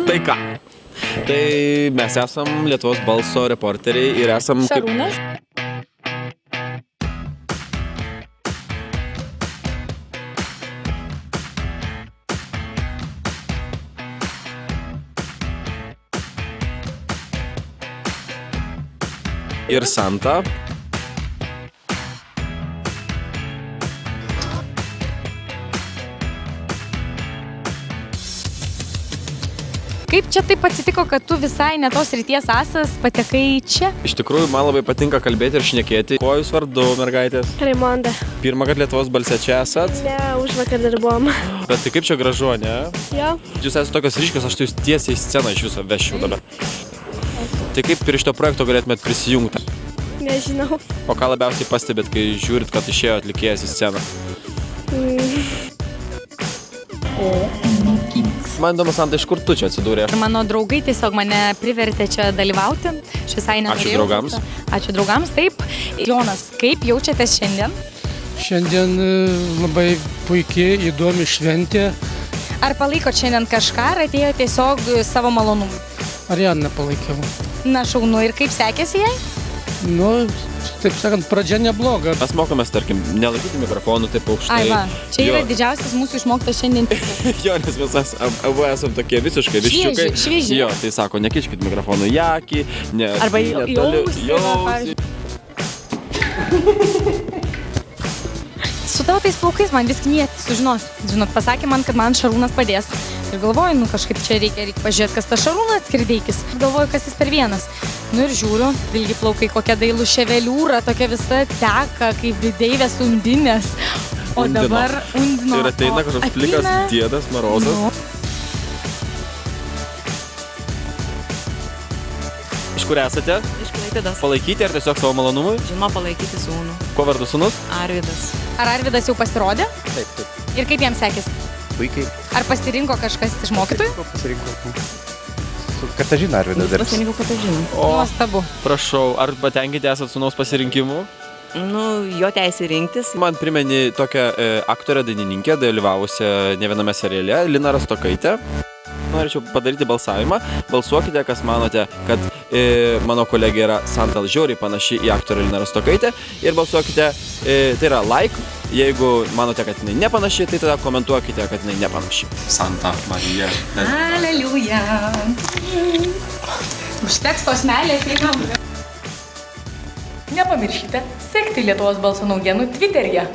Tai ką? Tai mes esam Lietuvos balso reporteriai ir esam... Šarūnas. Ir Santa. Kaip čia taip atsitiko, kad tu visai ne tos ryties asas patekai čia? Iš tikrųjų, man labai patinka kalbėti ir šnekėti. Kuo jūs vardu, mergaitės? Raimonda. Pirmą kartą Lietuvos balse čia esat? Ne, užvakar dar buvom. Bet tai kaip čia gražu, ne? Jo. Jūs esate tokios ryškios, aš tai jūs tiesiai į sceną iš viso vešiu dabar. Tai kaip prie šito projekto galėtumėt prisijungti? Nežinau. O ką labiausiai pastebėt, kai žiūrit, kad išėjo atlikėjas į sceną? Man įdomu, Santa, iš kur tu čia atsidūrė? Mano draugai tiesiog mane privertė čia dalyvauti. Aš visai nenorėjau. Ačiū draugams. Ačiū draugams, taip. Jonas, kaip jaučiatės šiandien? Šiandien labai puikiai, įdomi šventė. Ar palaikot šiandien kažką, ar atėjo tiesiog savo malonumui? Arianą palaikiau. Na, šaunu, ir kaip sekėsi jai? Nu, taip sakant, pradžia nebloga. Mes mokomės, tarkim, nelaikyti mikrofonų taip aukštai. Ai, va, čia yra didžiausias mūsų išmoktas šiandien. Jo, nes mes abu esam tokie visiškai viščiukai. Švieži. Jo, tai sako, nekiškit mikrofonų į akį, arba į ausį. Su tavo tais plaukais man vis knieti, sužinot. Žinot, pasakė man, kad man Šarūnas padės. Ir galvoju, nu kažkaip čia reikia pažiūrėti, kas tas Šarūnas Kirdeikis. Galvoju, kas jis per vienas. Nu ir žiūriu, ilgi plaukai, kokia dailų ševeliūra, tokia visa teka, kaip deivės undinės. O dabar undino. Ir ateina kažkoks plikas diedas Marozas. Nu. Iš kur esate? Iš Klaipėdos. Palaikyti ar tiesiog savo malonumui? Žinoma, palaikyti sūnų. Kuo vardu sūnus? Arvydas. Ar Arvydas jau pasirodė? Taip, taip. Ir kaip jam sekėsi? Puikiai. Ar pasirinko kažkas iš mokytojų? Pasirinkau. Su Katažina Arvydas dar. Pasirinkau Katažiną. Nuostabu. Prašau, ar patenkinti esat sūnaus pasirinkimu? Nu, jo teisė rinktis. Man primeni tokią aktorę dainininkę, dalyvavusią ne viename seriale, Lina Rastokaitė. Norėčiau padaryti balsavimą. Balsuokite, kas manote, kad mano kolegė yra Santa žiauriai panaši į aktorę Liną Rastokaitę. Ir balsuokite, tai yra like. Jeigu manote, kad jinai nepanaši, tai tada komentuokite, kad jinai nepanaši. Santa Marija. Aleliuja. Užteks tos meilės reikam. Nepamirškite sekti Lietuvos balso naujienų Twitteryje.